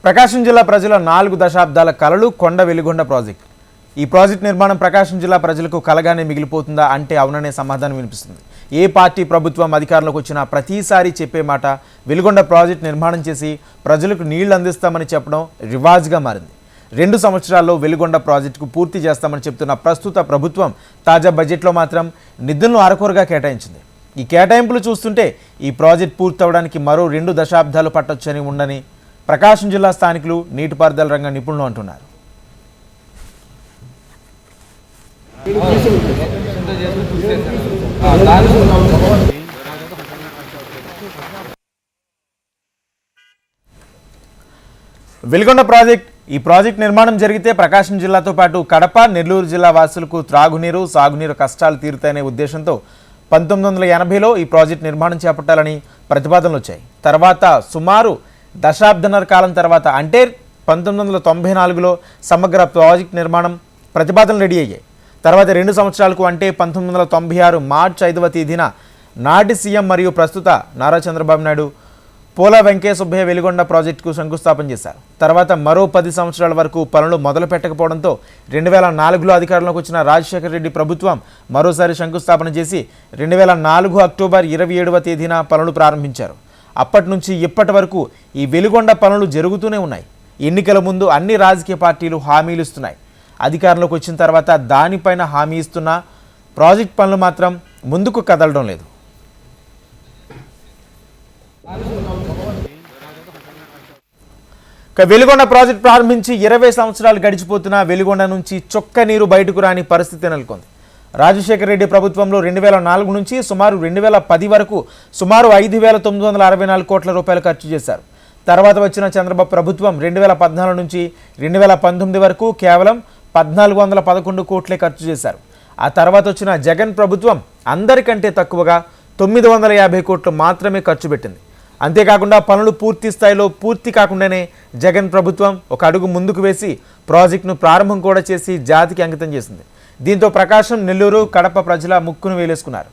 ప్రకాశం జిల్లా ప్రజల 4 దశాబ్దాల కలలు కొండ వెలిగొండ ప్రాజెక్ట్. ఈ ప్రాజెక్ట్ నిర్మాణం ప్రకాశం జిల్లా ప్రజలకు కలగానే మిగిలిపోతుందా అంటే అవుననే సమాధానం వినిపిస్తుంది. ఏ పార్టీ ప్రభుత్వం అధికారంలోకి వచ్చినా ప్రతిసారి చెప్పే మాట వెలిగొండ ప్రాజెక్ట్ నిర్మాణం చేసి ప్రజలకు నీళ్లు అందిస్తామని చెప్పడం రివాజ్గా మారింది. 2 సంవత్సరాల్లో వెలిగొండ ప్రాజెక్టుకు పూర్తి చేస్తామని చెప్తున్న ప్రస్తుత ప్రభుత్వం తాజా బడ్జెట్లో మాత్రం నిధులను అరకొరగా కేటాయించింది. ఈ కేటాయింపులు చూస్తుంటే ఈ ప్రాజెక్ట్ పూర్తవడానికి మరో 2 దశాబ్దాలు పట్టొచ్చని ఉండని ప్రకాశం జిల్లా స్థానికులు, నీటిపారుదల రంగ నిపుణులు అంటున్నారు. వెలిగొండ ప్రాజెక్ట్ ఈ ప్రాజెక్ట్ నిర్మాణం జరిగితే ప్రకాశం జిల్లాతో పాటు కడప, నెల్లూరు జిల్లా వాసులకు త్రాగునీరు, సాగునీరు కష్టాలు తీరుతాయనే ఉద్దేశంతో 1980లో ఈ ప్రాజెక్ట్ నిర్మాణం చేపట్టాలని ప్రతిపాదనలు వచ్చాయి. తర్వాత సుమారు దశాబ్దన్నర కాలం తర్వాత అంటే 1994లో సమగ్ర ప్రాజెక్ట్ నిర్మాణం ప్రతిపాదనలు రెడీ అయ్యాయి. తర్వాత 2 సంవత్సరాలకు అంటే 1996 మార్చి 5వ తేదీన నాటి సీఎం మరియు ప్రస్తుత నారా చంద్రబాబు నాయుడు పోలా వెంకయ్య సుబ్బయ్య వెలిగొండ ప్రాజెక్టుకు శంకుస్థాపన చేశారు. తర్వాత మరో 10 సంవత్సరాల వరకు పనులు మొదలు పెట్టకపోవడంతో 2004లో అధికారంలోకి వచ్చిన రాజశేఖర రెడ్డి ప్రభుత్వం మరోసారి శంకుస్థాపన చేసి 2004 అక్టోబర్ 27వ తేదీన పనులు ప్రారంభించారు. అప్పటి నుంచి ఇప్పటి వరకు ఈ వెలిగొండ పనులు జరుగుతూనే ఉన్నాయి. ఎన్నికల ముందు అన్ని రాజకీయ పార్టీలు హామీలు ఇస్తున్నాయి. అధికారంలోకి వచ్చిన తర్వాత దానిపైన హామీ ఇస్తున్న ప్రాజెక్ట్ పనులు మాత్రం ముందుకు కదలడం లేదు. వెలిగొండ ప్రాజెక్ట్ ప్రారంభించి 20 సంవత్సరాలు గడిచిపోతున్నా వెలిగొండ నుంచి చొక్క నీరు బయటకు రాని పరిస్థితి నెలకొంది. రాజశేఖర రెడ్డి ప్రభుత్వంలో 2004 నుంచి సుమారు 2010 వరకు సుమారు 5,964 కోట్ల రూపాయలు ఖర్చు చేశారు. తర్వాత వచ్చిన చంద్రబాబు ప్రభుత్వం 2014 నుంచి 2019 వరకు కేవలం 1,411 కోట్లే ఖర్చు చేశారు. ఆ తర్వాత వచ్చిన జగన్ ప్రభుత్వం అందరికంటే తక్కువగా 950 కోట్లు మాత్రమే ఖర్చు పెట్టింది. అంతేకాకుండా పనులు పూర్తి స్థాయిలో పూర్తి కాకుండానే జగన్ ప్రభుత్వం ఒక అడుగు ముందుకు వేసి ప్రాజెక్టును ప్రారంభం కూడా చేసి జాతికి అంకితం చేసింది. దీంతో ప్రకాశం, నెల్లూరు, కడప ప్రజల ముక్కును వేలేసుకున్నారు.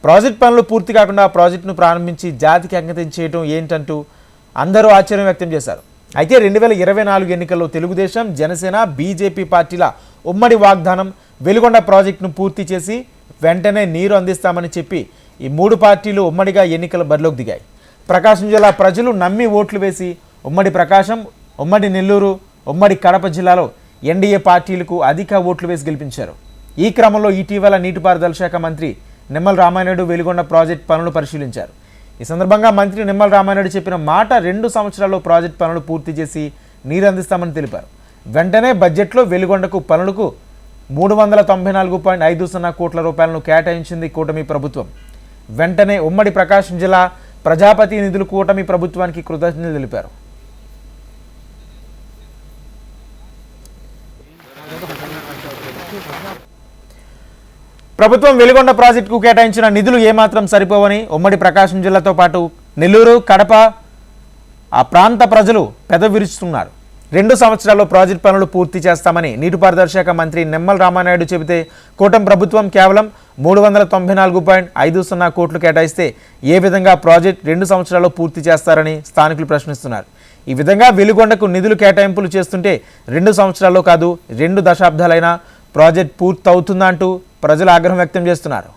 ప్రాజెక్ట్ పనులు పూర్తి కాకుండా ప్రాజెక్టును ప్రారంభించి జాతికి అంకితం చేయడం ఏంటంటూ అందరూ ఆశ్చర్యం వ్యక్తం చేశారు. అయితే 2024 ఎన్నికల్లో తెలుగుదేశం, జనసేన, బీజేపీ పార్టీల ఉమ్మడి వాగ్దానం వెలిగొండ ప్రాజెక్టును పూర్తి చేసి వెంటనే నీరు అందిస్తామని చెప్పి ఈ 3 పార్టీలు ఉమ్మడిగా ఎన్నికల బరిలోకి దిగాయి. ప్రకాశం జిల్లా ప్రజలు నమ్మి ఓట్లు వేసి ఉమ్మడి ప్రకాశం, ఉమ్మడి నెల్లూరు, ఉమ్మడి కడప జిల్లాలో ఎన్డీఏ పార్టీలకు అధిక ఓట్లు వేసి గెలిపించారు. ఈ క్రమంలో ఇటీవల నీటిపారుదల శాఖ మంత్రి నిమ్మల రామానాయుడు వెలిగొండ ప్రాజెక్ట్ పనులు పరిశీలించారు. ఈ సందర్భంగా మంత్రి నిమ్మల రామానాయుడు చెప్పిన మాట 2 సంవత్సరాల్లో ప్రాజెక్ట్ పనులు పూర్తి చేసి నీరు అందిస్తామని తెలిపారు. వెంటనే బడ్జెట్లో వెలిగొండకు పనులకు 394.50 కోట్ల రూపాయలను కేటాయించింది కూటమి ప్రభుత్వం. వెంటనే ఉమ్మడి ప్రకాశం జిల్లా ప్రజాపతి నిధులు కూటమి ప్రభుత్వానికి కృతజ్ఞతలు తెలిపారు. ప్రభుత్వం వెలిగొండ ప్రాజెక్టుకు కేటాయించిన నిధులు ఏమాత్రం సరిపోవని ఉమ్మడి ప్రకాశం జిల్లాతో పాటు నెల్లూరు, కడప ఆ ప్రాంత ప్రజలు పెదవిరుస్తున్నారు. 2 సంవత్సరాల్లో ప్రాజెక్ట్ పనులు పూర్తి చేస్తామని నీటిపారుదల శాఖ మంత్రి నిమ్మల రామానాయుడు చెబితే కూటమి ప్రభుత్వం కేవలం 394.50 కోట్లు కేటాయిస్తే ఏ విధంగా ప్రాజెక్ట్ 2 సంవత్సరాల్లో పూర్తి చేస్తారని స్థానికులు ప్రశ్నిస్తున్నారు. ఈ విధంగా వెలిగొండకు నిధులు కేటాయింపులు చేస్తుంటే 2 సంవత్సరాల్లో కాదు 2 దశాబ్దాలైనా ప్రాజెక్ట్ పూర్తి అవుతుందా అంటూ ప్రజలు ఆగ్రహం వ్యక్తం చేస్తున్నారు.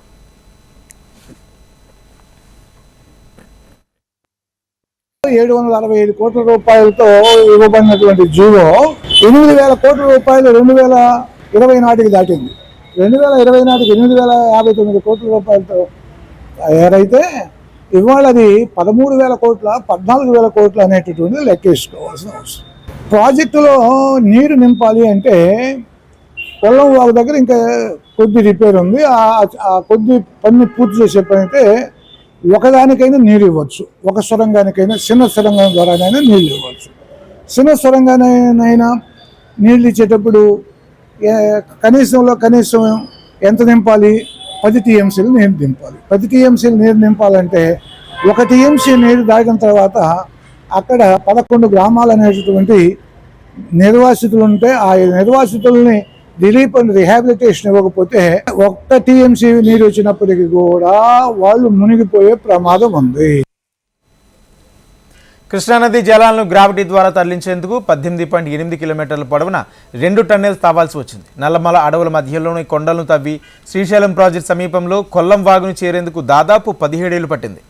₹765 కోట్ల రూపాయలతో ఇవ్వబడినటువంటి జీవో 8,000 కోట్ల రూపాయలు 2020 నాటికి దాటింది. 2020 నాటికి 8,059 కోట్ల రూపాయలతో తయారైతే ఇవాళ అది 13,000 కోట్ల, 14,000 కోట్లు అనేటటువంటిది లెక్కేసుకోవాల్సిన అవసరం. ప్రాజెక్టులో నీరు నింపాలి అంటే పొలం వాళ్ళ దగ్గర ఇంకా కొద్ది రిపేర్ ఉంది. ఆ కొద్ది పని పూర్తి చేసే పని అయితే ఒకదానికైనా నీరు ఇవ్వచ్చు. ఒక సొరంగానికైనా, చిన్న సొరంగం ద్వారానైనా నీళ్ళు ఇవ్వచ్చు. చిన్న సొరంగానైనా నీళ్ళు ఇచ్చేటప్పుడు కనీసంలో కనీసం ఎంత నింపాలి? 10 టీఎంసీలు నీరు నింపాలి. 10 టీఎంసీలు నీరు నింపాలంటే 1 టీఎంసీ నీరు దాగిన తర్వాత అక్కడ 11 గ్రామాలు అనేటటువంటి నిర్వాసితులు ఉంటే ఆ నిర్వాసితుల్ని రిలీఫ్ అండ్ రిహాబిలిటేషన్ ఇవ్వకపోతే 1 టీఎంసీ నీరు వచ్చినప్పటికీ కూడా వాళ్ళు మునిగిపోయే ప్రమాదం ఉంది. కృష్ణానది జలాలను గ్రావిటీ ద్వారా తరలించేందుకు 18.8 కిలోమీటర్ల పొడవున 2 టన్నెల్స్ తవ్వాల్సి వచ్చింది. నల్లమల అడవుల మధ్యలోని కొండలను తవ్వి శ్రీశైలం ప్రాజెక్టు సమీపంలో కొల్లం వాగును చేరేందుకు దాదాపు 17 ఏళ్లు పట్టింది.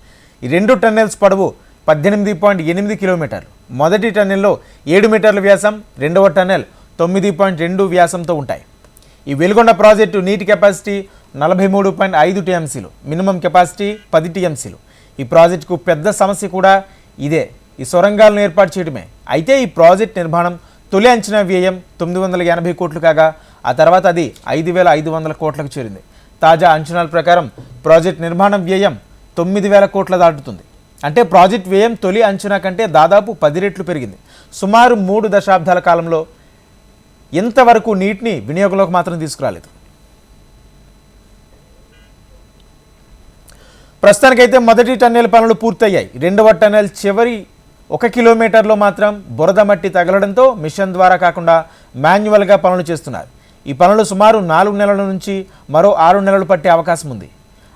ఈ 2 టన్నెల్స్ పొడవు 18.8 కిలోమీటర్లు. మొదటి టన్నెల్లో 7 మీటర్ల వ్యాసం, రెండవ టన్నెల్ 9.2 వ్యాసంతో ఉంటాయి. ఈ వెలుగొండ ప్రాజెక్టు నీటి కెపాసిటీ 43.5 టీఎంసీలు, మినిమం కెపాసిటీ 10 టీఎంసీలు. ఈ ప్రాజెక్టుకు పెద్ద సమస్య కూడా ఇదే, ఈ సొరంగాలను ఏర్పాటు చేయడమే. అయితే ఈ ప్రాజెక్ట్ నిర్మాణం తొలి అంచనా వ్యయం 980 కోట్లు కాగా ఆ తర్వాత అది 5,500 కోట్లకు చేరింది. తాజా అంచనాల ప్రకారం ప్రాజెక్ట్ నిర్మాణం వ్యయం 9,000 కోట్ల దాటుతుంది. అంటే ప్రాజెక్ట్ వ్యయం తొలి అంచనా కంటే దాదాపు 10 రెట్లు పెరిగింది. సుమారు 3 దశాబ్దాల కాలంలో ఇంతవరకు నీటిని వినియోగంలోకి మాత్రం తీసుకురాలేదు. ప్రస్తుతానికైతే మొదటి టన్నెల్ పనులు పూర్తయ్యాయి. రెండవ టన్నెల్ చివరి 1 కిలోమీటర్లో మాత్రం బురద మట్టి తగలడంతో మిషన్ ద్వారా కాకుండా మాన్యువల్గా పనులు చేస్తున్నారు. ఈ పనులు సుమారు 4 నెలల నుంచి మరో 6 నెలలు పట్టే అవకాశం ఉంది.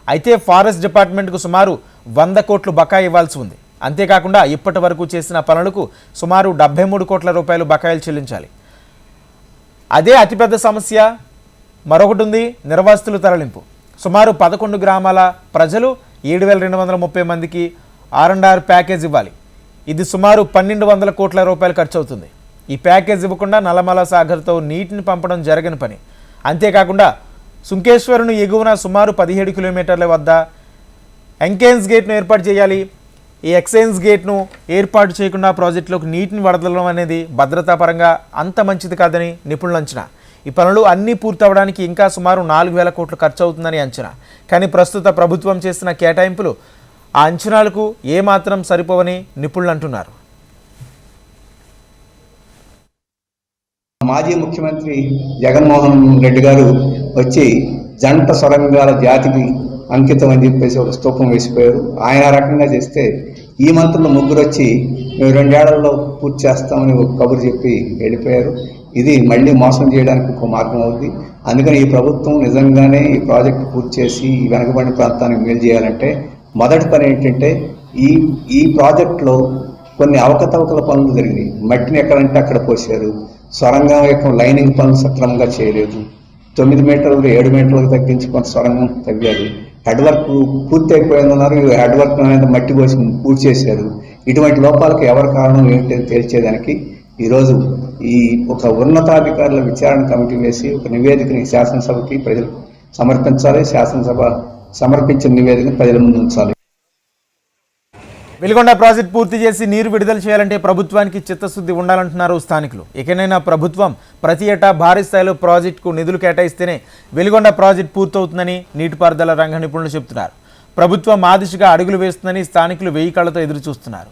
అయితే ఫారెస్ట్ డిపార్ట్మెంట్కు సుమారు 100 కోట్లు బకాయి ఇవ్వాల్సి ఉంది. అంతేకాకుండా ఇప్పటి వరకు చేసిన పనులకు సుమారు 73 కోట్ల రూపాయలు బకాయిలు చెల్లించాలి. అదే అతిపెద్ద సమస్య మరొకటి ఉంది, నిర్వాసితుల తరలింపు. సుమారు 11 గ్రామాల ప్రజలు 7,230 మందికి R&R ప్యాకేజ్ ఇవ్వాలి. ఇది సుమారు 1,200 కోట్ల రూపాయలు ఖర్చు అవుతుంది. ఈ ప్యాకేజ్ ఇవ్వకుండా నల్లమల సాగర్తో నీటిని పంపడం జరగని పని. అంతేకాకుండా సుంకేశ్వరుని ఎగువన సుమారు 17 కిలోమీటర్ల వద్ద ఎంకేన్స్ గేట్ను ఏర్పాటు చేయాలి. ఈ ఎక్సైన్స్ గేట్ను ఏర్పాటు చేయకుండా ప్రాజెక్టులోకి నీటిని వదలడం అనేది భద్రతా పరంగా అంత మంచిది కాదని నిపుణుల అంచనా. ఈ పనులు అన్నీ పూర్తవడానికి ఇంకా సుమారు 4,000 కోట్లు ఖర్చు అవుతుందని అంచనా. కానీ ప్రస్తుత ప్రభుత్వం చేసిన కేటాయింపులు ఆ అంచనాలకు ఏమాత్రం సరిపోవని నిపుణులు అంటున్నారు. మాజీ ముఖ్యమంత్రి జగన్మోహన్ రెడ్డి గారు వచ్చి జంట సొరంగాల జాతికి అంకితం అని చెప్పేసి ఒక స్తూపం వేసిపోయారు. ఆయన రకంగా చేస్తే ఈ మంత్రులు ముగ్గురు వచ్చి మేము 2 ఏళ్లలో పూర్తి చేస్తామని ఒక కబురు చెప్పి వెళ్ళిపోయారు. ఇది మళ్ళీ మోసం చేయడానికి ఒక మార్గం అవుతుంది. అందుకని ఈ ప్రభుత్వం నిజంగానే ఈ ప్రాజెక్టు పూర్తి చేసి ఈ వెనకబడిన ప్రాంతానికి మేలు చేయాలంటే మొదటి పని ఏంటంటే ఈ ప్రాజెక్టులో కొన్ని అవకతవకల పనులు జరిగినాయి. మట్టిని ఎక్కడంటే అక్కడ పోసారు. సొరంగం యొక్క లైనింగ్ పనులు సక్రమంగా చేయలేదు. 9 మీటర్లు 7 మీటర్లకు తగ్గించి కొంత సొరంగం తవ్వారు. హెడ్ వర్క్ పూర్తి అయిపోయిందన్నారు. హెడ్ వర్క్ అనేది మట్టి పోసి పూర్తి చేశారు. ఇటువంటి లోపాలకు ఎవరి కారణం ఏమిటని తేల్చేదానికి ఈరోజు ఈ ఒక ఉన్నతాధికారుల విచారణ కమిటీ వేసి ఒక నివేదికని శాసనసభకి ప్రజలు సమర్పించాలి. శాసనసభ సమర్పించిన నివేదికను ప్రజల ముందు ఉంచాలి. వెలుగొండ ప్రాజెక్టు పూర్తి చేసి నీరు విడుదల చేయాలంటే ప్రభుత్వానికి చిత్తశుద్ధి ఉండాలంటున్నారు స్థానికులు. ఇకనైనా ప్రభుత్వం ప్రతి ఏటా భారీ స్థాయిలో ప్రాజెక్టుకు నిధులు కేటాయిస్తేనే వెలుగొండ ప్రాజెక్టు పూర్తవుతుందని నీటిపారుదల రంగ నిపుణులు చెబుతున్నారు. ప్రభుత్వం ఆ దిశగా అడుగులు వేస్తుందని స్థానికులు 1000 కళ్లతో ఎదురు చూస్తున్నారు.